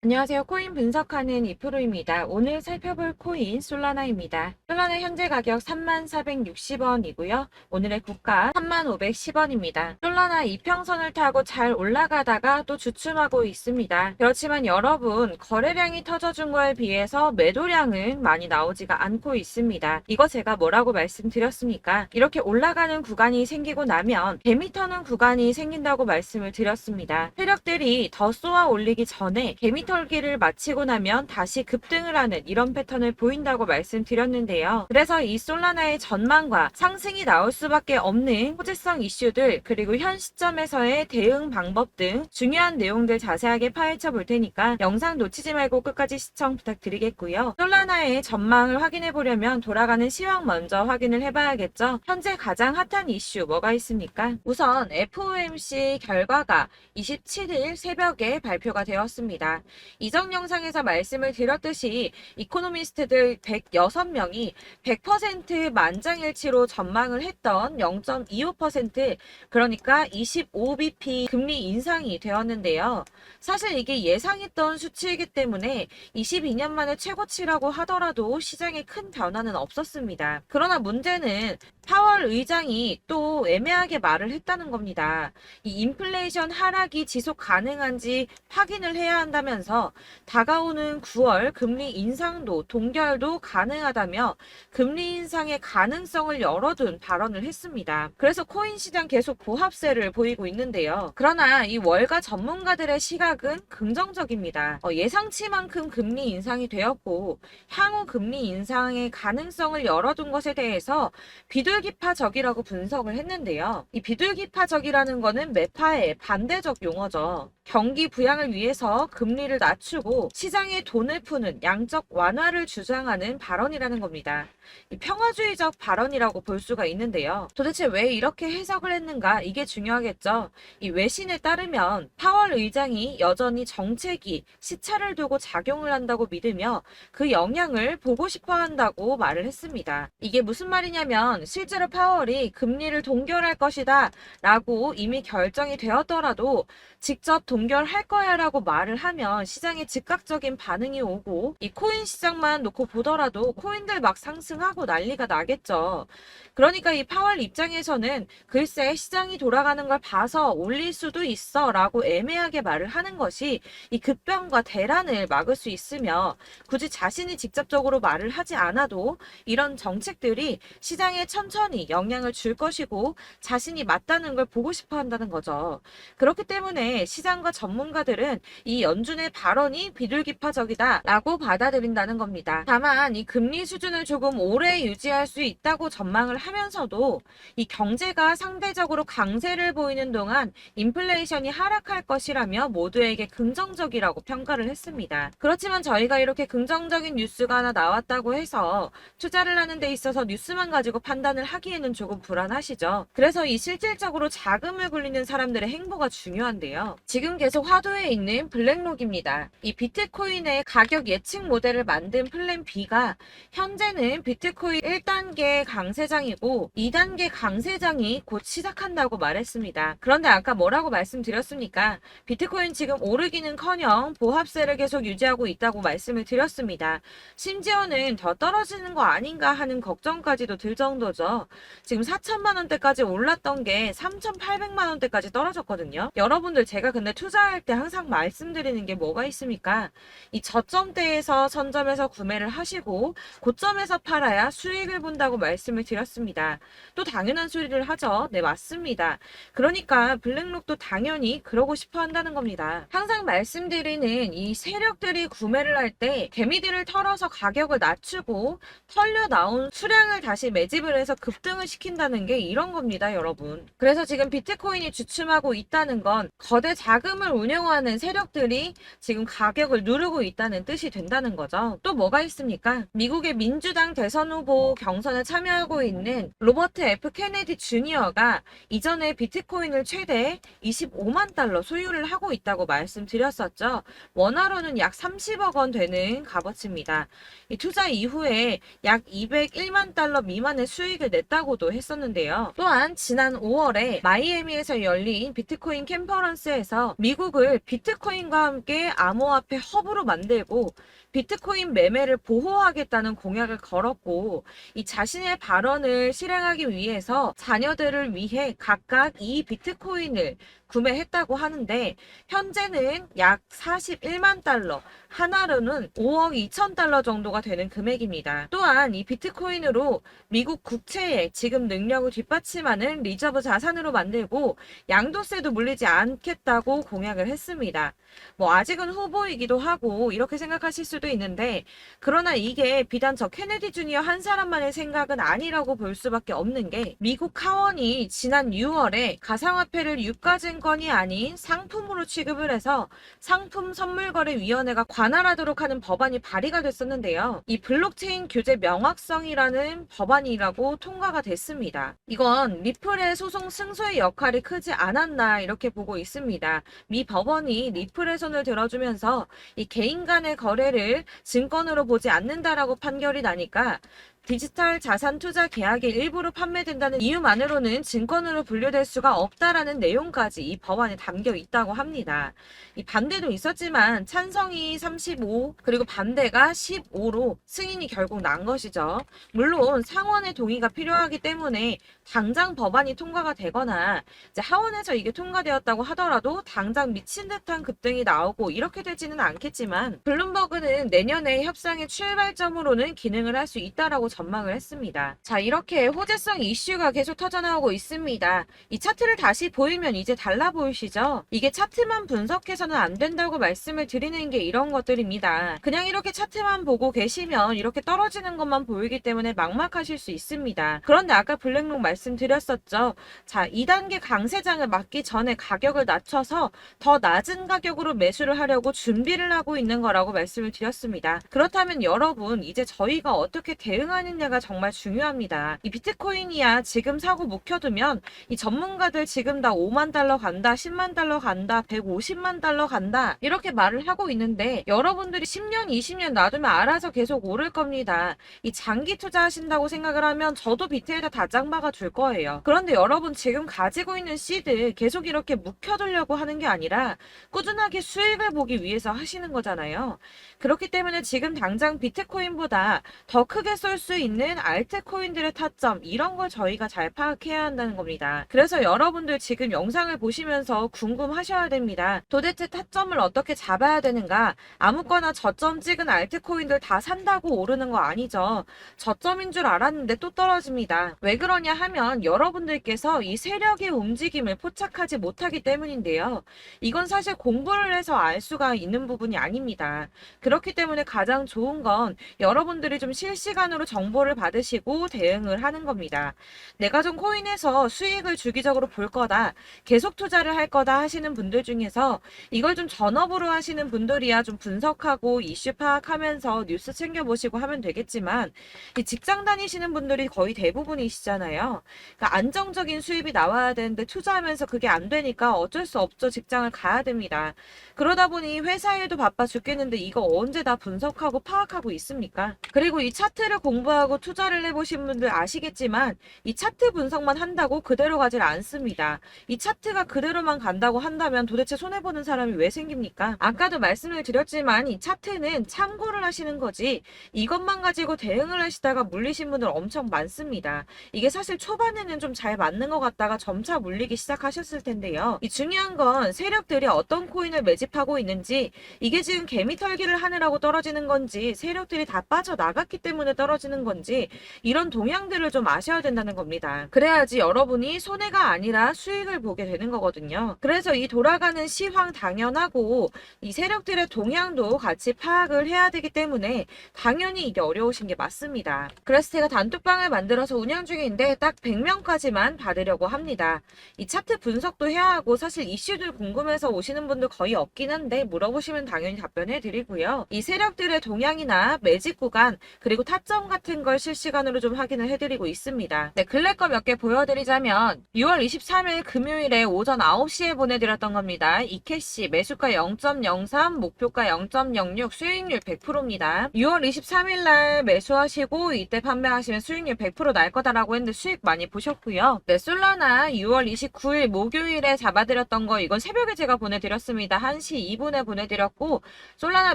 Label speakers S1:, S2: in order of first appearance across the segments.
S1: 안녕하세요. 코인 분석하는 이프로입니다. 오늘 살펴볼 코인 솔라나입니다. 솔라나 현재 가격 3460원이고요. 오늘의 고가 3510원입니다. 솔라나 이평선을 타고 잘 올라가다가 또 주춤하고 있습니다. 그렇지만 여러분, 거래량이 터져준 거에 비해서 매도량은 많이 나오지가 않고 있습니다. 이거 제가 뭐라고 말씀드렸습니까? 이렇게 올라가는 구간이 생기고 나면 개미 터는 구간이 생긴다고 말씀을 드렸습니다. 세력들이 더 쏘아 올리기 전에 개미 털기를 마치고 나면 다시 급등을 하는 이런 패턴을 보인다고 말씀드렸는데요. 그래서 이 솔라나의 전망과 상승이 나올 수밖에 없는 호재성 이슈들, 그리고 현 시점에서의 대응 방법 등 중요한 내용들 자세하게 파헤쳐 볼 테니까 영상 놓치지 말고 끝까지 시청 부탁드리겠고요. 솔라나의 전망을 확인해 보려면 돌아가는 시황 먼저 확인을 해봐야겠죠. 현재 가장 핫한 이슈 뭐가 있습니까? 우선 FOMC 결과가 27일 새벽에 발표가 되었습니다. 이전 영상에서 말씀을 드렸듯이 이코노미스트들 106명이 100% 만장일치로 전망을 했던 0.25%, 그러니까 25bp 금리 인상이 되었는데요. 사실 이게 예상했던 수치이기 때문에 22년 만에 최고치라고 하더라도 시장에 큰 변화는 없었습니다. 그러나 문제는 파월 의장이 또 애매하게 말을 했다는 겁니다. 이 인플레이션 하락이 지속 가능한지 확인을 해야 한다면서 다가오는 9월 금리 인상도 동결도 가능하다며 금리 인상의 가능성을 열어둔 발언을 했습니다. 그래서 코인 시장 계속 보합세를 보이고 있는데요. 그러나 이 월가 전문가들의 시각은 긍정적입니다. 예상치만큼 금리 인상이 되었고 향후 금리 인상의 가능성을 열어둔 것에 대해서 비둘기파적이라고 분석을 했는데요. 이 비둘기파적이라는 거는 매파의 반대적 용어죠. 경기 부양을 위해서 금리를 낮추고 시장에 돈을 푸는 양적 완화를 주장하는 발언이라는 겁니다. 이 평화주의적 발언이라고 볼 수가 있는데요. 도대체 왜 이렇게 해석을 했는가? 이게 중요하겠죠. 이 외신에 따르면 파월 의장이 여전히 정책이 시차를 두고 작용을 한다고 믿으며 그 영향을 보고 싶어 한다고 말을 했습니다. 이게 무슨 말이냐면 실제로 파월이 금리를 동결할 것이다 라고 이미 결정이 되었더라도 직접 동결할 거야 라고 말을 하면 시장에 즉각적인 반응이 오고 이 코인 시장만 놓고 보더라도 코인들 막 상승하고 난리가 나겠죠. 그러니까 이 파월 입장에서는 글쎄 시장이 돌아가는 걸 봐서 올릴 수도 있어 라고 애매하게 말을 하는 것이 이 급변과 대란을 막을 수 있으며 굳이 자신이 직접적으로 말을 하지 않아도 이런 정책들이 시장에 천천히 영향을 줄 것이고 자신이 맞다는 걸 보고 싶어 한다는 거죠. 그렇기 때문에 시장과 전문가들은 이 연준의 발언이 비둘기파적이다 라고 받아들인다는 겁니다. 다만 이 금리 수준을 조금 오래 유지할 수 있다고 전망을 하면서도 이 경제가 상대적으로 강세를 보이는 동안 인플레이션이 하락할 것이라며 모두에게 긍정적이라고 평가를 했습니다. 그렇지만 저희가 이렇게 긍정적인 뉴스가 하나 나왔다고 해서 투자를 하는 데 있어서 뉴스만 가지고 판단을 하기에는 조금 불안하시죠. 그래서 이 실질적으로 자금을 굴리는 사람들의 행보가 중요한데요. 지금 계속 화두에 있는 블랙록입니다. 이 비트코인의 가격 예측 모델을 만든 플랜 B가 현재는 비트코인 1단계 강세장이고 2단계 강세장이 곧 시작한다고 말했습니다. 그런데 아까 뭐라고 말씀드렸습니까? 비트코인 지금 오르기는커녕 보합세를 계속 유지하고 있다고 말씀을 드렸습니다. 심지어는 더 떨어지는 거 아닌가 하는 걱정까지도 들 정도죠. 지금 4천만 원대까지 올랐던 게 3,800만 원대까지 떨어졌거든요. 여러분들 제가 근데 투자할 때 항상 말씀드리는 게 뭐가 있습니까? 이 저점대에서 선점해서 구매를 하시고 고점에서 팔아야 수익을 본다고 말씀을 드렸습니다. 또 당연한 소리를 하죠. 네, 맞습니다. 그러니까 블랙록도 당연히 그러고 싶어 한다는 겁니다. 항상 말씀드리는 이 세력들이 구매를 할 때 개미들을 털어서 가격을 낮추고 털려 나온 수량을 다시 매집을 해서 급등을 시킨다는 게 이런 겁니다, 여러분. 그래서 지금 비트코인이 주춤하고 있다는 건 거대 자금을 운영하는 세력들이 지금 가격을 누르고 있다는 뜻이 된다는 거죠. 또 뭐가 있습니까? 미국의 민주당 대선 후보 경선에 참여하고 있는 로버트 F 케네디 주니어가 이전에 비트코인을 최대 25만 달러 소유를 하고 있다고 말씀드렸었죠. 원화로는 약 30억 원 되는 값어치입니다. 이 투자 이후에 약 201만 달러 미만의 수익을 냈다고도 했었는데요. 또한 지난 5월에 마이애미에서 열린 비트코인 컨퍼런스에서 미국을 비트코인과 함께 암호화폐 허브로 만들고 비트코인 매매를 보호하겠다는 공약을 걸었고, 이 자신의 발언을 실행하기 위해서 자녀들을 위해 각각 이 비트코인을 구매했다고 하는데, 현재는 약 41만 달러, 하나로는 5억 2천 달러 정도가 되는 금액입니다. 또한 이 비트코인으로 미국 국채의 지급 능력을 뒷받침하는 리저브 자산으로 만들고 양도세도 물리지 않겠다고 공약을 했습니다. 뭐 아직은 후보이기도 하고 이렇게 생각하실 수도 있는데, 그러나 이게 비단 저 케네디 주니어 한 사람만의 생각은 아니라고 볼 수밖에 없는 게, 미국 하원이 지난 6월에 가상화폐를 유가증권이 아닌 상품으로 취급을 해서 상품선물거래위원회가 관할하도록 하는 법안이 발의가 됐었는데요. 이 블록체인 규제 명확성이라는 법안이라고 통과가 됐습니다. 이건 리플의 소송 승소의 역할이 크지 않았나 이렇게 보고 있습니다. 미 법원이 리플의 손을 들어주면서 이 개인 간의 거래를 증권으로 보지 않는다라고 판결이 나니까 디지털 자산 투자 계약이 일부러 판매된다는 이유만으로는 증권으로 분류될 수가 없다라는 내용까지 이 법안에 담겨 있다고 합니다. 이 반대도 있었지만 찬성이 35 그리고 반대가 15로 승인이 결국 난 것이죠. 물론 상원의 동의가 필요하기 때문에 당장 법안이 통과가 되거나 이제 하원에서 이게 통과되었다고 하더라도 당장 미친 듯한 급등이 나오고 이렇게 되지는 않겠지만, 블룸버그는 내년에 협상의 출발점으로는 기능을 할 수 있다라고 전망을 했습니다. 자, 이렇게 호재성 이슈가 계속 터져나오고 있습니다. 이 차트를 다시 보이면 이제 달라 보이시죠? 이게 차트만 분석해서는 안 된다고 말씀을 드리는 게 이런 것들입니다. 그냥 이렇게 차트만 보고 계시면 이렇게 떨어지는 것만 보이기 때문에 막막하실 수 있습니다. 그런데 아까 블랙록 말씀드렸었죠. 자, 2단계 강세장을 맞기 전에 가격을 낮춰서 더 낮은 가격으로 매수를 하려고 준비를 하고 있는 거라고 말씀을 드렸습니다. 그렇다면 여러분, 이제 저희가 어떻게 대응하느냐가 정말 중요합니다. 이 비트코인이야 지금 사고 묵혀두면 이 전문가들 지금 다 5만 달러 간다, 10만 달러 간다, 150만 달러 간다 이렇게 말을 하고 있는데, 여러분들이 10년, 20년 놔두면 알아서 계속 오를 겁니다. 이 장기 투자하신다고 생각을 하면 저도 비트에다 다장박아 줄 거예요. 그런데 여러분 지금 가지고 있는 씨드 계속 이렇게 묵혀두려고 하는 게 아니라 꾸준하게 수익을 보기 위해서 하시는 거잖아요. 그렇기 때문에 지금 당장 비트코인보다 더 크게 쏠 수 있는 알트코인들의 타점, 이런 걸 저희가 잘 파악해야 한다는 겁니다. 그래서 여러분들 지금 영상을 보시면서 궁금하셔야 됩니다. 도대체 타점을 어떻게 잡아야 되는가? 아무거나 저점 찍은 알트코인들 다 산다고 오르는 거 아니죠. 저점인 줄 알았는데 또 떨어집니다. 왜 그러냐 하면 여러분들께서 이 세력의 움직임을 포착하지 못하기 때문인데요. 이건 사실 공부를 해서 알 수가 있는 부분이 아닙니다. 그렇기 때문에 가장 좋은 건 여러분들이 좀 실시간으로 정보를 받으시고 대응을 하는 겁니다. 내가 좀 코인에서 수익을 주기적으로 볼 거다, 계속 투자를 할 거다 하시는 분들 중에서 이걸 좀 전업으로 하시는 분들이야 좀 분석하고 이슈 파악하면서 뉴스 챙겨보시고 하면 되겠지만, 이 직장 다니시는 분들이 거의 대부분이시잖아요. 그러니까 안정적인 수입이 나와야 되는데 투자하면서 그게 안 되니까 어쩔 수 없죠. 직장을 가야 됩니다. 그러다 보니 회사 일도 바빠 죽겠는데 이거 언제 다 분석하고 파악하고 있습니까? 그리고 이 차트를 공부하고 투자를 해보신 분들 아시겠지만, 이 차트 분석만 한다고 그대로 가질 않습니다. 이 차트가 그대로만 간다고 한다면 도대체 손해보는 사람이 왜 생깁니까? 아까도 말씀을 드렸지만 이 차트는 참고를 하시는 거지, 이것만 가지고 대응을 하시다가 물리신 분들 엄청 많습니다. 이게 사실 초반에는 좀 잘 맞는 것 같다가 점차 물리기 시작하셨을 텐데요. 이 중요한 건 세력들이 어떤 코인을 매집하고 있는지, 이게 지금 개미털기를 하느라고 떨어지는 건지 세력들이 다 빠져나갔기 때문에 떨어지는 건지, 이런 동향들을 좀 아셔야 된다는 겁니다. 그래야지 여러분이 손해가 아니라 수익을 보게 되는 거거든요. 그래서 이 돌아가는 시황 당연하고 이 세력들의 동향도 같이 파악을 해야 되기 때문에 당연히 이게 어려우신 게 맞습니다. 그래서 제가 단톡방을 만들어서 운영 중인데 딱 100명까지만 받으려고 합니다. 이 차트 분석도 해야 하고 사실 이슈들 궁금해서 오시는 분들 거의 없긴 한데 물어보시면 당연히 답변해 드리고요. 이 세력들의 동향이나 매집 구간 그리고 타점 같은 같은 걸 실시간으로 좀 확인을 해드리고 있습니다. 네, 근래 거 몇 개 보여드리자면 6월 23일 금요일에 오전 9시에 보내드렸던 겁니다. 이캐시 매수가 0.03, 목표가 0.06, 수익률 100%입니다. 6월 23일 날 매수하시고 이때 판매하시면 수익률 100% 날 거다라고 했는데 수익 많이 보셨고요. 네, 솔라나 6월 29일 목요일에 잡아드렸던 거 이건 새벽에 제가 보내드렸습니다. 1시 2분에 보내드렸고 솔라나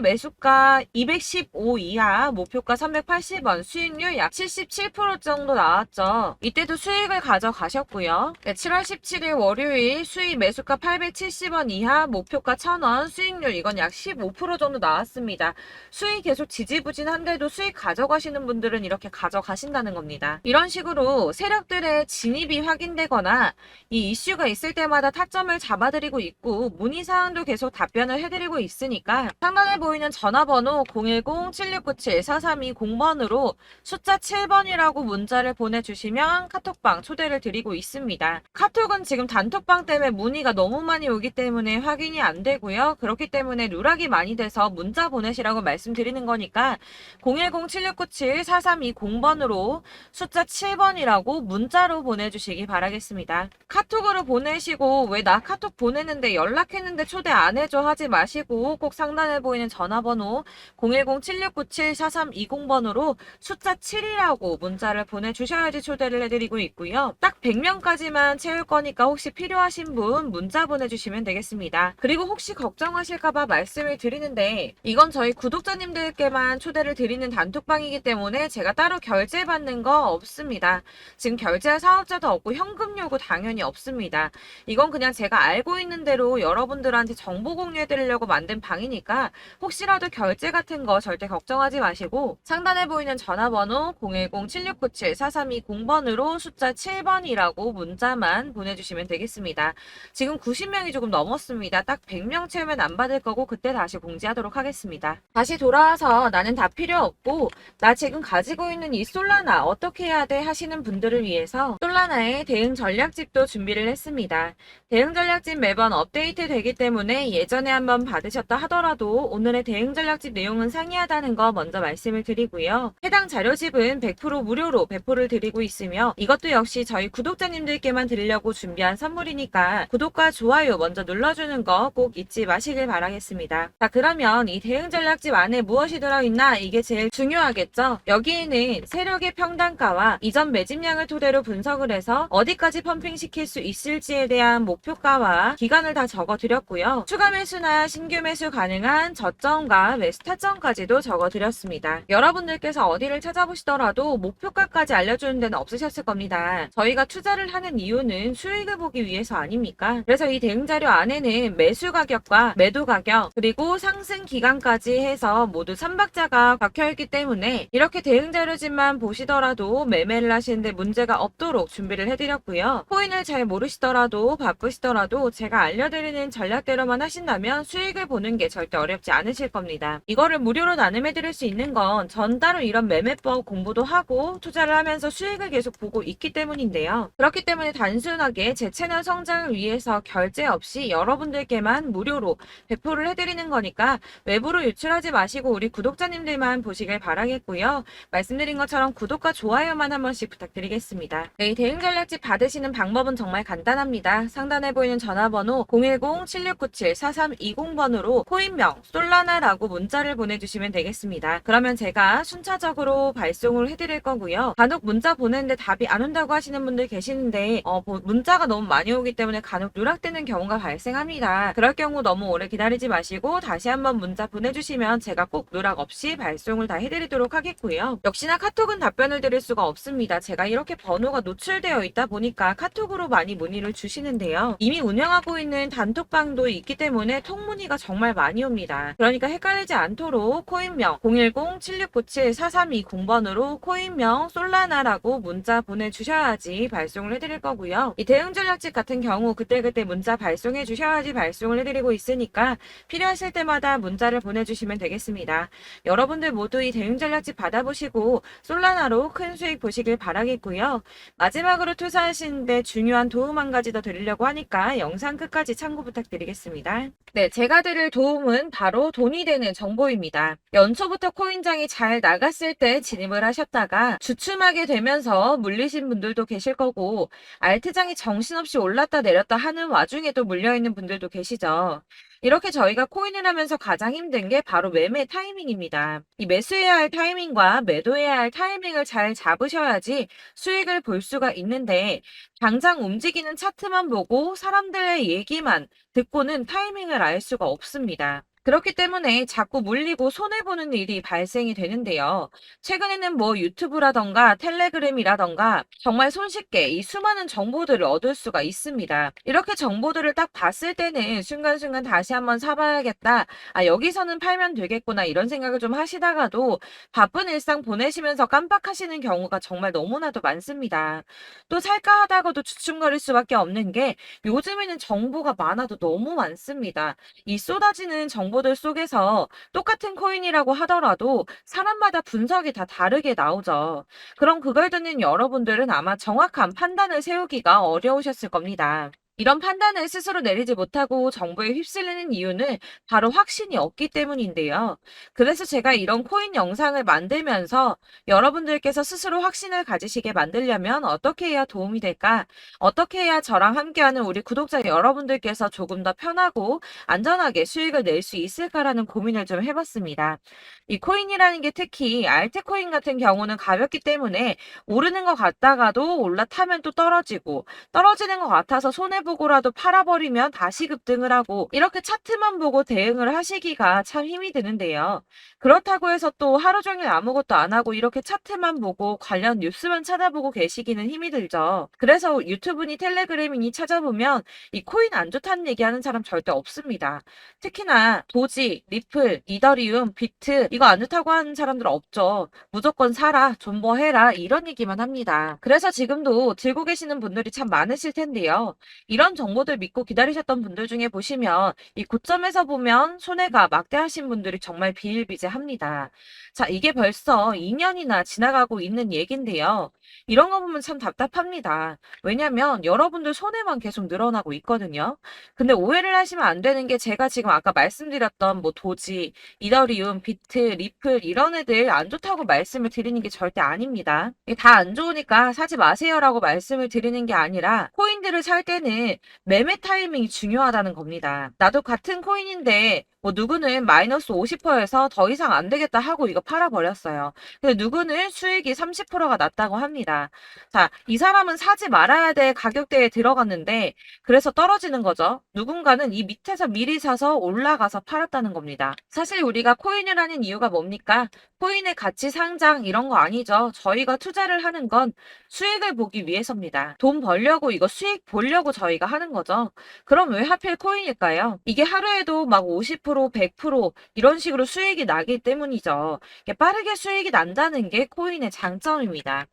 S1: 매수가 215 이하, 목표가 380원, 수익률 약 77% 정도 나왔죠. 이때도 수익을 가져가셨고요. 네, 7월 17일 월요일 수익 매수가 870원 이하, 목표가 1000원, 수익률 이건 약 15% 정도 나왔습니다. 수익 계속 지지부진한데도 수익 가져가시는 분들은 이렇게 가져가신다는 겁니다. 이런 식으로 세력들의 진입이 확인되거나 이 이슈가 있을 때마다 타점을 잡아드리고 있고 문의사항도 계속 답변을 해드리고 있으니까 상단에 보이는 전화번호 010-7697-4320번으로 숫자 7번이라고 문자를 보내주시면 카톡방 초대를 드리고 있습니다. 카톡은 지금 단톡방 때문에 문의가 너무 많이 오기 때문에 확인이 안 되고요. 그렇기 때문에 누락이 많이 돼서 문자 보내시라고 말씀드리는 거니까 010-7697-4320번으로 숫자 7번이라고 문자로 보내주시기 바라겠습니다. 카톡으로 보내시고 왜 나 카톡 보냈는데 연락했는데 초대 안 해줘 하지 마시고 꼭 상단에 보이는 전화번호 010-7697-4320번으로 숫자 7이라고 문자를 보내주셔야지 초대를 해드리고 있고요. 딱 100명까지만 채울 거니까 혹시 필요하신 분 문자 보내주시면 되겠습니다. 그리고 혹시 걱정하실까봐 말씀을 드리는데 이건 저희 구독자님들께만 초대를 드리는 단톡방이기 때문에 제가 따로 결제받는 거 없습니다. 지금 결제할 사업자도 없고 현금 요구 당연히 없습니다. 이건 그냥 제가 알고 있는 대로 여러분들한테 정보 공유해 드리려고 만든 방이니까 혹시라도 결제 같은 거 절대 걱정하지 마시고 상단에 보이는 전화번호 010-7697-4320번으로 숫자 7번이라고 문자만 보내주시면 되겠습니다. 지금 90명이 조금 넘었습니다. 딱 100명 채우면 안 받을 거고 그때 다시 공지하도록 하겠습니다. 다시 돌아와서 나는 다 필요 없고 나 지금 가지고 있는 이 솔라나 어떻게 해야 돼 하시는 분들을 위해서 솔라나의 대응 전략집도 준비를 했습니다. 대응 전략집 매번 업데이트 되기 때문에 예전에 한번 받으셨다 하더라도 오늘의 대응 전략집 내용은 상이하다는 거 먼저 말씀을 드리고요. 해당 자료집은 100% 무료로 배포를 드리고 있으며 이것도 역시 저희 구독자님들께만 드리려고 준비한 선물이니까 구독과 좋아요 먼저 눌러주는 거 꼭 잊지 마시길 바라겠습니다. 자, 그러면 이 대응 전략집 안에 무엇이 들어있나 이게 제일 중요하겠죠. 여기에는 세력의 평단가와 이전 매집량을 토대로 분석을 해서 어디까지 펌핑시킬 수 있을지에 대한 목표가와 기간을 다 적어드렸고요. 추가 매수나 신규 매수 가능한 저점과 매수 타점까지도 적어드렸습니다. 여러분들께서 어디를 찾아보시더라도 목표가까지 알려주는 데는 없으셨을 겁니다. 저희가 투자를 하는 이유는 수익을 보기 위해서 아닙니까? 그래서 이 대응 자료 안에는 매수 가격과 매도 가격 그리고 상승 기간까지 해서 모두 3박자가 박혀있기 때문에 이렇게 대응 자료집만 보시더라도 매매를 하시는데 문제가 없도록 준비를 해드렸고요. 코인을 잘 모르시더라도 바쁘시더라도 제가 알려드리는 전략대로만 하신다면 수익을 보는 게 절대 어렵지 않으실 겁니다. 이거를 무료로 나눔해드릴 수 있는 건 전 따로 이런 매매법 공부도 하고 투자를 하면서 수익을 계속 보고 있기 때문인데요. 그렇기 때문에 단순하게 제 채널 성장을 위해서 결제 없이 여러분들께만 무료로 배포를 해드리는 거니까 외부로 유출하지 마시고 우리 구독자님들만 보시길 바라겠고요. 말씀드린 것처럼 구독과 좋아요만 한 번씩 부탁드리겠습니다. 네, 이 대응 전략집 받으시는 방법은 정말 간단합니다. 상단에 보이는 전화번호 010-7697-4320번으로 코인명 솔라나라고 문자를 보내주시면 되겠습니다. 그러면 제가 순차적으로 발송을 해드릴 거고요. 간혹 문자 보내는데 답이 안 온다고 하시는 분들 계시는데 문자가 너무 많이 오기 때문에 간혹 누락되는 경우가 발생합니다. 그럴 경우 너무 오래 기다리지 마시고 다시 한번 문자 보내주시면 제가 꼭 누락 없이 발송을 다 해드리도록 하겠고요. 역시나 카톡은 답변을 드릴 수가 없습니다. 제가 이렇게 번호가 노출되어 있다 보니까 카톡으로 많이 문의를 주시는데요. 이미 운영하고 있는 단톡방도 있기 때문에 통문의가 정말 많이 옵니다. 그러니까 헷갈리지 않도록 코인명 010-7697-4320번으로 코인명 솔라나라고 문자 보내주셔야지 발송을 해드릴 거고요. 이 대응 전략집 같은 경우 그때그때 문자 발송해 주셔야지 발송을 해드리고 있으니까 필요하실 때마다 문자를 보내주시면 되겠습니다. 여러분들 모두 이 대응 전략집 받아보시고 솔라나로 큰 수익 보시길 바라겠고요. 마지막으로 투자하시는데 중요한 도움 한 가지 더 드리려고 하니까 영상 끝까지 참고 부탁드리겠습니다. 네, 제가 드릴 도움은 바로 돈이 되는 정보입니다. 연초부터 코인장이 잘 나갔을 때 진입을 하셨다가 주춤하게 되면서 물리신 분들도 계실 거고, 알트장이 정신없이 올랐다 내렸다 하는 와중에도 물려있는 분들도 계시죠. 이렇게 저희가 코인을 하면서 가장 힘든 게 바로 매매 타이밍입니다. 이 매수해야 할 타이밍과 매도해야 할 타이밍을 잘 잡으셔야지 수익을 볼 수가 있는데, 당장 움직이는 차트만 보고 사람들의 얘기만 듣고는 타이밍을 알 수가 없습니다. 그렇기 때문에 자꾸 물리고 손해보는 일이 발생이 되는데요. 최근에는 뭐 유튜브라던가 텔레그램이라던가 정말 손쉽게 이 수많은 정보들을 얻을 수가 있습니다. 이렇게 정보들을 딱 봤을 때는 순간순간 다시 한번 사봐야겠다. 아, 여기서는 팔면 되겠구나. 이런 생각을 좀 하시다가도 바쁜 일상 보내시면서 깜빡하시는 경우가 정말 너무나도 많습니다. 또 살까 하다가도 주춤거릴 수밖에 없는 게 요즘에는 정보가 많아도 너무 많습니다. 이 쏟아지는 정보들 속에서 똑같은 코인이라고 하더라도 사람마다 분석이 다 다르게 나오죠. 그럼 그걸 듣는 여러분들은 아마 정확한 판단을 세우기가 어려우셨을 겁니다. 이런 판단을 스스로 내리지 못하고 정보에 휩쓸리는 이유는 바로 확신이 없기 때문인데요. 그래서 제가 이런 코인 영상을 만들면서 여러분들께서 스스로 확신을 가지시게 만들려면 어떻게 해야 도움이 될까? 어떻게 해야 저랑 함께하는 우리 구독자 여러분들께서 조금 더 편하고 안전하게 수익을 낼 수 있을까라는 고민을 좀 해봤습니다. 이 코인이라는 게 특히 알트코인 같은 경우는 가볍기 때문에 오르는 것 같다가도 올라타면 또 떨어지고, 떨어지는 것 같아서 손해보고라도 팔아버리면 다시 급등을 하고, 이렇게 차트만 보고 대응을 하시기가 참 힘이 드는데요. 그렇다고 해서 또 하루 종일 아무것도 안 하고 이렇게 차트만 보고 관련 뉴스만 찾아보고 계시기는 힘이 들죠. 그래서 유튜브니 텔레그램이니 찾아보면 이 코인 안 좋다는 얘기하는 사람 절대 없습니다. 특히나 도지, 리플, 이더리움, 비트 이거 안 좋다고 하는 사람들 없죠. 무조건 사라, 존버해라 이런 얘기만 합니다. 그래서 지금도 들고 계시는 분들이 참 많으실 텐데요. 이런 정보들 믿고 기다리셨던 분들 중에 보시면 이 고점에서 보면 손해가 막대하신 분들이 정말 비일비재합니다. 자, 이게 벌써 2년이나 지나가고 있는 얘긴데요. 이런 거 보면 참 답답합니다. 왜냐면 여러분들 손해만 계속 늘어나고 있거든요. 근데 오해를 하시면 안 되는 게 제가 지금 아까 말씀드렸던 뭐 도지, 이더리움, 비트, 리플 이런 애들 안 좋다고 말씀을 드리는 게 절대 아닙니다. 다 안 좋으니까 사지 마세요라고 말씀을 드리는 게 아니라 코인들을 살 때는 매매 타이밍이 중요하다는 겁니다. 나도 같은 코인인데 뭐 누구는 마이너스 50%에서 더 이상 안 되겠다 하고 이거 팔아버렸어요. 근데 누구는 수익이 30%가 났다고 합니다. 자, 이 사람은 사지 말아야 될 가격대에 들어갔는데 그래서 떨어지는 거죠. 누군가는 이 밑에서 미리 사서 올라가서 팔았다는 겁니다. 사실 우리가 코인을 하는 이유가 뭡니까? 코인의 가치 상장 이런 거 아니죠. 저희가 투자를 하는 건 수익을 보기 위해서입니다. 돈 벌려고 이거 수익 보려고 저희가 하는 거죠. 그럼 왜 하필 코인일까요? 이게 하루에도 막 50%, 100% 이런 식으로 수익이 나기 때문이죠. 빠르게 수익이 난다는 게 코인의 장점입니다.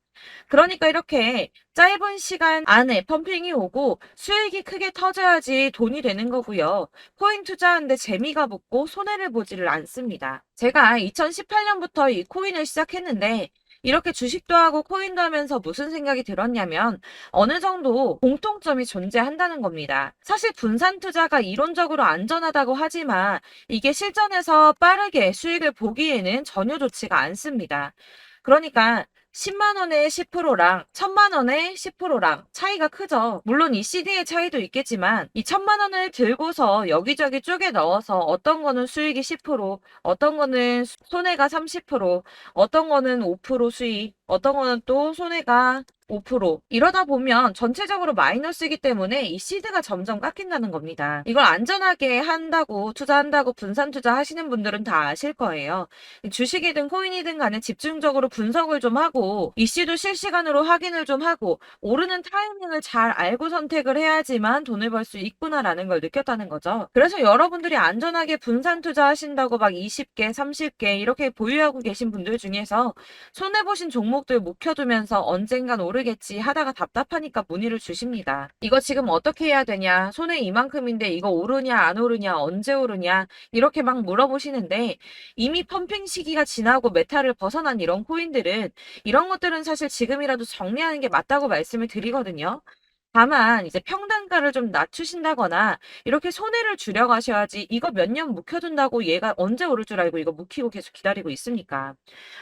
S1: 그러니까 이렇게 짧은 시간 안에 펌핑이 오고 수익이 크게 터져야지 돈이 되는 거고요. 코인 투자하는데 재미가 붙고 손해를 보지를 않습니다. 제가 2018년부터 이 코인을 시작했는데 이렇게 주식도 하고 코인도 하면서 무슨 생각이 들었냐면 어느 정도 공통점이 존재한다는 겁니다. 사실 분산 투자가 이론적으로 안전하다고 하지만 이게 실전에서 빠르게 수익을 보기에는 전혀 좋지가 않습니다. 그러니까 10만 원에 10%랑 1000만 원에 10%랑 차이가 크죠. 물론 이 CD의 차이도 있겠지만 이 1000만 원을 들고서 여기저기 쪼개 넣어서 어떤 거는 수익이 10%, 어떤 거는 손해가 30%, 어떤 거는 5% 수익, 어떤 거는 또 손해가 5% 이러다 보면 전체적으로 마이너스이기 때문에 이 시드가 점점 깎인다는 겁니다. 이걸 안전하게 한다고 투자한다고 분산 투자하시는 분들은 다 아실 거예요. 주식이든 코인이든 간에 집중적으로 분석을 좀 하고 이슈도 실시간으로 확인을 좀 하고 오르는 타이밍을 잘 알고 선택을 해야지만 돈을 벌 수 있구나라는 걸 느꼈다는 거죠. 그래서 여러분들이 안전하게 분산 투자하신다고 막 20개, 30개 이렇게 보유하고 계신 분들 중에서 손해보신 종목들 묵혀두면서 언젠간 오르겠지 하다가 답답하니까 문의를 주십니다. 이거 지금 어떻게 해야 되냐? 손해 이만큼인데 이거 오르냐 안 오르냐 언제 오르냐 이렇게 막 물어보시는데 이미 펌핑 시기가 지나고 메타를 벗어난 이런 코인들은 이런 것들은 사실 지금이라도 정리하는 게 맞다고 말씀을 드리거든요. 다만 이제 평단가를 좀 낮추신다거나 이렇게 손해를 줄여 가셔야지, 이거 몇 년 묵혀둔다고 얘가 언제 오를 줄 알고 이거 묵히고 계속 기다리고 있습니까?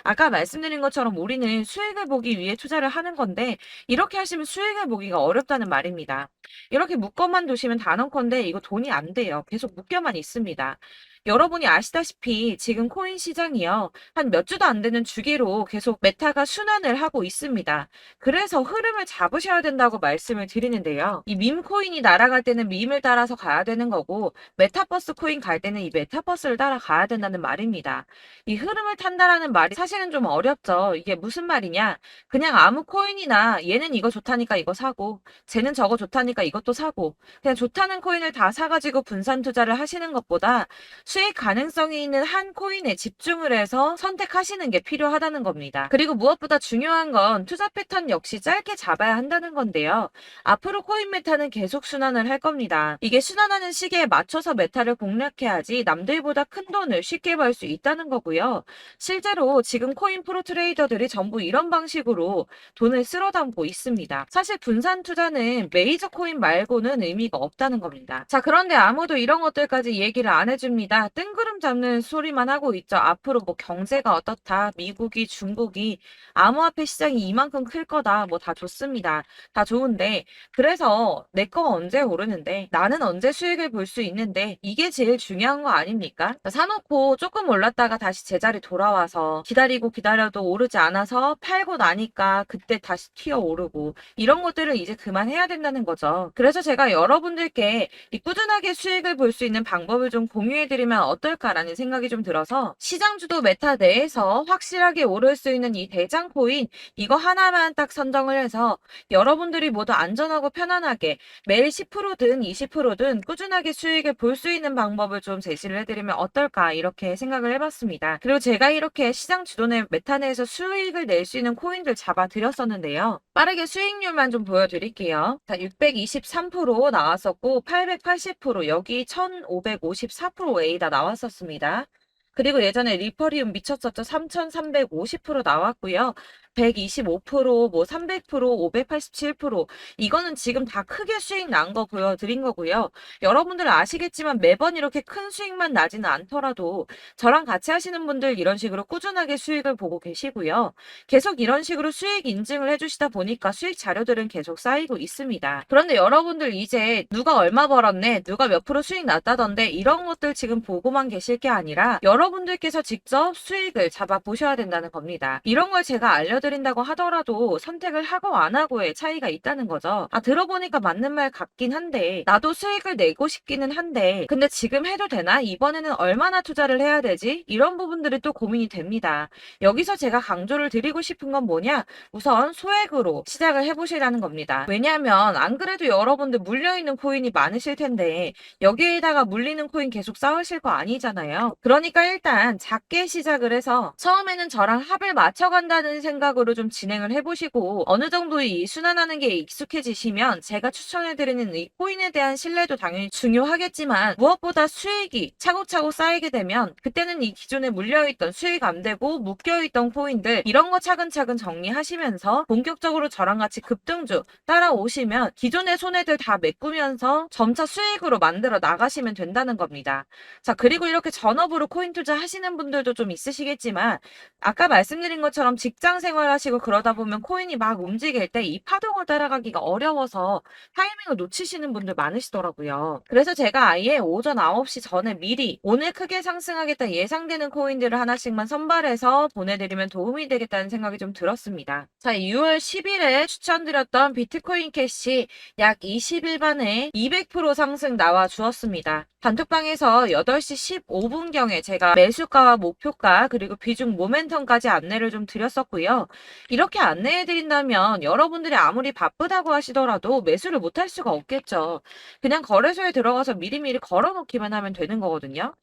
S1: 아까 말씀드린 것처럼 우리는 수익을 보기 위해 투자를 하는 건데, 이렇게 하시면 수익을 보기가 어렵다는 말입니다. 이렇게 묶어만 두시면 단언컨대 이거 돈이 안 돼요. 계속 묶여만 있습니다. 여러분이 아시다시피 지금 코인 시장이요, 한 몇 주도 안 되는 주기로 계속 메타가 순환을 하고 있습니다. 그래서 흐름을 잡으셔야 된다고 말씀을 드리는데요. 이 밈 코인이 날아갈 때는 밈을 따라서 가야 되는 거고, 메타버스 코인 갈 때는 이 메타버스를 따라가야 된다는 말입니다. 이 흐름을 탄다라는 말이 사실은 좀 어렵죠. 이게 무슨 말이냐? 그냥 아무 코인이나 얘는 이거 좋다니까 이거 사고, 쟤는 저거 좋다니까 이것도 사고, 그냥 좋다는 코인을 다 사가지고 분산 투자를 하시는 것보다 수익 가능성이 있는 한 코인에 집중을 해서 선택하시는 게 필요하다는 겁니다. 그리고 무엇보다 중요한 건 투자 패턴 역시 짧게 잡아야 한다는 건데요. 앞으로 코인 메타는 계속 순환을 할 겁니다. 이게 순환하는 시기에 맞춰서 메타를 공략해야지 남들보다 큰 돈을 쉽게 벌 수 있다는 거고요. 실제로 지금 코인 프로 트레이더들이 전부 이런 방식으로 돈을 쓸어 담고 있습니다. 사실 분산 투자는 메이저 코인 말고는 의미가 없다는 겁니다. 자, 그런데 아무도 이런 것들까지 얘기를 안 해줍니다. 뜬구름 잡는 소리만 하고 있죠. 앞으로 뭐 경제가 어떻다, 미국이, 중국이, 암호화폐 시장이 이만큼 클 거다, 뭐 다 좋습니다. 다 좋은데, 그래서 내 거 언제 오르는데, 나는 언제 수익을 볼 수 있는데, 이게 제일 중요한 거 아닙니까? 사놓고 조금 올랐다가 다시 제자리 돌아와서 기다리고 기다려도 오르지 않아서 팔고 나니까 그때 다시 튀어 오르고, 이런 것들을 이제 그만해야 된다는 거죠. 그래서 제가 여러분들께 이 꾸준하게 수익을 볼 수 있는 방법을 좀 공유해드리면 어떨까라는 생각이 좀 들어서, 시장주도 메타 내에서 확실하게 오를 수 있는 이 대장 코인, 이거 하나만 딱 선정을 해서 여러분들이 모두 안전하고 편안하게 매일 10%든 20%든 꾸준하게 수익을 볼 수 있는 방법을 좀 제시를 해드리면 어떨까, 이렇게 생각을 해봤습니다. 그리고 제가 이렇게 시장 주도내 메타 내에서 수익을 낼 수 있는 코인들 잡아드렸었는데요. 빠르게 수익률만 좀 보여드릴게요. 자, 623% 나왔었고, 880%, 여기 1554% A다 나왔었습니다. 그리고 예전에 리퍼리움 미쳤었죠. 3350% 나왔고요. 125%, 뭐 300%, 587%, 이거는 지금 다 크게 수익 난 거 보여드린 거고요. 여러분들 아시겠지만 매번 이렇게 큰 수익만 나지는 않더라도 저랑 같이 하시는 분들 이런 식으로 꾸준하게 수익을 보고 계시고요. 계속 이런 식으로 수익 인증을 해주시다 보니까 수익 자료들은 계속 쌓이고 있습니다. 그런데 여러분들 이제 누가 얼마 벌었네, 누가 몇 프로 수익 났다던데, 이런 것들 지금 보고만 계실 게 아니라 여러분들께서 직접 수익을 잡아 보셔야 된다는 겁니다. 이런 걸 제가 알려드린다고 하더라도 선택을 하고 안 하고의 차이가 있다는 거죠. 아, 들어보니까 맞는 말 같긴 한데, 나도 수익을 내고 싶기는 한데, 근데 지금 해도 되나? 이번에는 얼마나 투자를 해야 되지? 이런 부분들이 또 고민이 됩니다. 여기서 제가 강조를 드리고 싶은 건 뭐냐? 우선 소액으로 시작을 해보시라는 겁니다. 왜냐하면 안 그래도 여러분들 물려있는 코인이 많으실 텐데 여기에다가 물리는 코인 계속 쌓으실 거 아니잖아요. 그러니까 일단 작게 시작을 해서 처음에는 저랑 합을 맞춰간다는 생각으로 좀 진행을 해보시고, 어느 정도 이 순환하는 게 익숙해지시면 제가 추천해드리는 이 코인에 대한 신뢰도 당연히 중요하겠지만, 무엇보다 수익이 차곡차곡 쌓이게 되면 그때는 이 기존에 물려있던 수익 안 되고 묶여있던 코인들, 이런 거 차근차근 정리하시면서 본격적으로 저랑 같이 급등주 따라오시면 기존의 손해들 다 메꾸면서 점차 수익으로 만들어 나가시면 된다는 겁니다. 자, 그리고 이렇게 전업으로 코인 투자 하시는 분들도 좀 있으시겠지만, 아까 말씀드린 것처럼 직장 생활하시고 그러다 보면 코인이 막 움직일 때 이 파동을 따라가기가 어려워서 타이밍을 놓치시는 분들 많으시더라고요. 그래서 제가 아예 오전 9시 전에 미리 오늘 크게 상승하겠다 예상되는 코인들을 하나씩만 선발해서 보내드리면 도움이 되겠다는 생각이 좀 들었습니다. 자, 6월 10일에 추천드렸던 비트코인 캐시 약 20일 만에 200% 상승 나와 주었습니다. 단톡방에서 8시 15분경에 제가 매수가와 목표가 그리고 비중 모멘텀까지 안내를 좀 드렸었고요. 이렇게 안내해드린다면 여러분들이 아무리 바쁘다고 하시더라도 매수를 못할 수가 없겠죠. 그냥 거래소에 들어가서 미리미리 걸어놓기만 하면 되는 거거든요.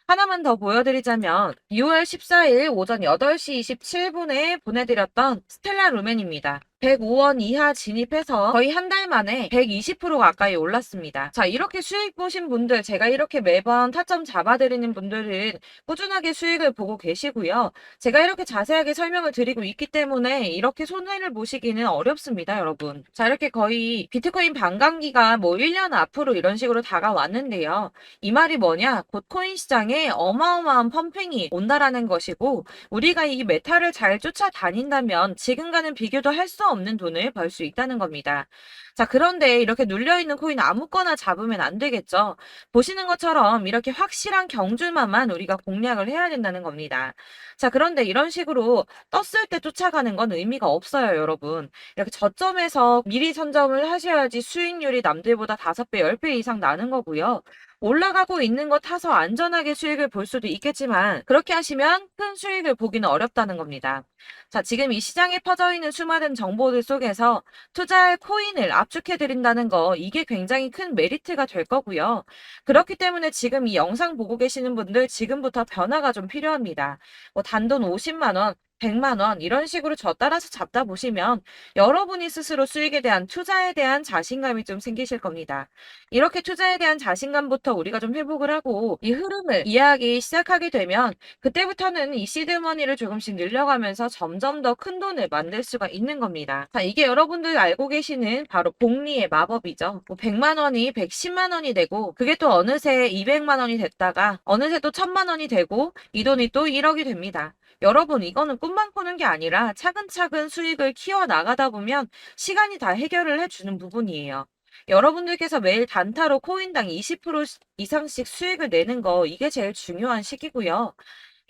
S1: 하나만 더 보여드리자면 6월 14일 오전 8시 27분에 보내드렸던 스텔라 루멘입니다. 105원 이하 진입해서 거의 한 달 만에 120% 가까이 올랐습니다. 자, 이렇게 수익 보신 분들, 제가 이렇게 매번 타점 잡아드리는 분들은 꾸준하게 수익을 보고 계시고요. 제가 이렇게 자세하게 설명을 드리고 있기 때문에 이렇게 손해를 보시기는 어렵습니다, 여러분. 자, 이렇게 거의 비트코인 반감기가 뭐 1년 앞으로 이런 식으로 다가왔는데요. 이 말이 뭐냐? 곧 코인 시장에 어마어마한 펌핑이 온다라는 것이고, 우리가 이 메타를 잘 쫓아다닌다면 지금과는 비교도 할 수 없는 돈을 벌 수 있다는 겁니다. 자, 그런데 이렇게 눌려있는 코인 아무거나 잡으면 안 되겠죠. 보시는 것처럼 이렇게 확실한 경주만만 우리가 공략을 해야 된다는 겁니다. 자, 그런데 이런 식으로 떴을 때 쫓아가는 건 의미가 없어요, 여러분. 이렇게 저점에서 미리 선점을 하셔야지 수익률이 남들보다 5배, 10배 이상 나는 거고요. 올라가고 있는 거 타서 안전하게 수익을 볼 수도 있겠지만 그렇게 하시면 큰 수익을 보기는 어렵다는 겁니다. 자, 지금 이 시장에 퍼져 있는 수많은 정보들 속에서 투자할 코인을 압축해 드린다는 거 이게 굉장히 큰 메리트가 될 거고요. 그렇기 때문에 지금 이 영상 보고 계시는 분들 지금부터 변화가 좀 필요합니다. 뭐 단돈 50만 원, 100만 원 이런 식으로 저 따라서 잡다 보시면 여러분이 스스로 수익에 대한 투자에 대한 자신감이 좀 생기실 겁니다. 이렇게 투자에 대한 자신감부터 우리가 좀 회복을 하고 이 흐름을 이해하기 시작하게 되면 그때부터는 이 시드머니를 조금씩 늘려가면서 점점 더 큰 돈을 만들 수가 있는 겁니다. 자, 이게 여러분들 알고 계시는 바로 복리의 마법이죠. 뭐 100만 원이 110만 원이 되고 그게 또 어느새 200만 원이 됐다가 어느새 또 1000만 원이 되고 이 돈이 또 1억이 됩니다. 여러분, 이거는 꿈만 꾸는 게 아니라 차근차근 수익을 키워 나가다 보면 시간이 다 해결을 해주는 부분이에요. 여러분들께서 매일 단타로 코인당 20% 이상씩 수익을 내는 거 이게 제일 중요한 시기고요.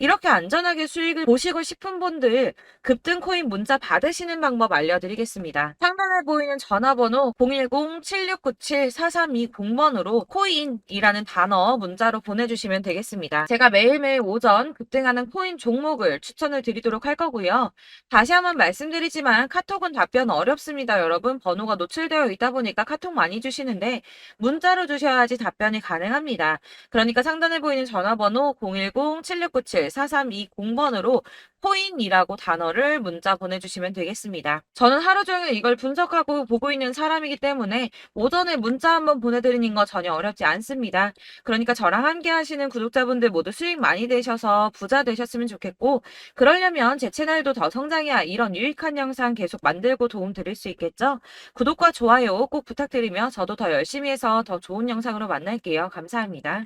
S1: 이렇게 안전하게 수익을 보시고 싶은 분들 급등 코인 문자 받으시는 방법 알려드리겠습니다. 상단에 보이는 전화번호 010-7697-4320번으로 코인이라는 단어 문자로 보내주시면 되겠습니다. 제가 매일매일 오전 급등하는 코인 종목을 추천을 드리도록 할 거고요. 다시 한번 말씀드리지만 카톡은 답변 어렵습니다. 여러분, 번호가 노출되어 있다 보니까 카톡 많이 주시는데 문자로 주셔야지 답변이 가능합니다. 그러니까 상단에 보이는 전화번호 010-7697-4320번으로 코인이라고 단어를 문자 보내주시면 되겠습니다. 저는 하루 종일 이걸 분석하고 보고 있는 사람이기 때문에 오전에 문자 한번 보내드리는 거 전혀 어렵지 않습니다. 그러니까 저랑 함께 하시는 구독자분들 모두 수익 많이 되셔서 부자 되셨으면 좋겠고, 그러려면 제 채널도 더 성장해야 이런 유익한 영상 계속 만들고 도움 드릴 수 있겠죠? 구독과 좋아요 꼭 부탁드리며 저도 더 열심히 해서 더 좋은 영상으로 만날게요. 감사합니다.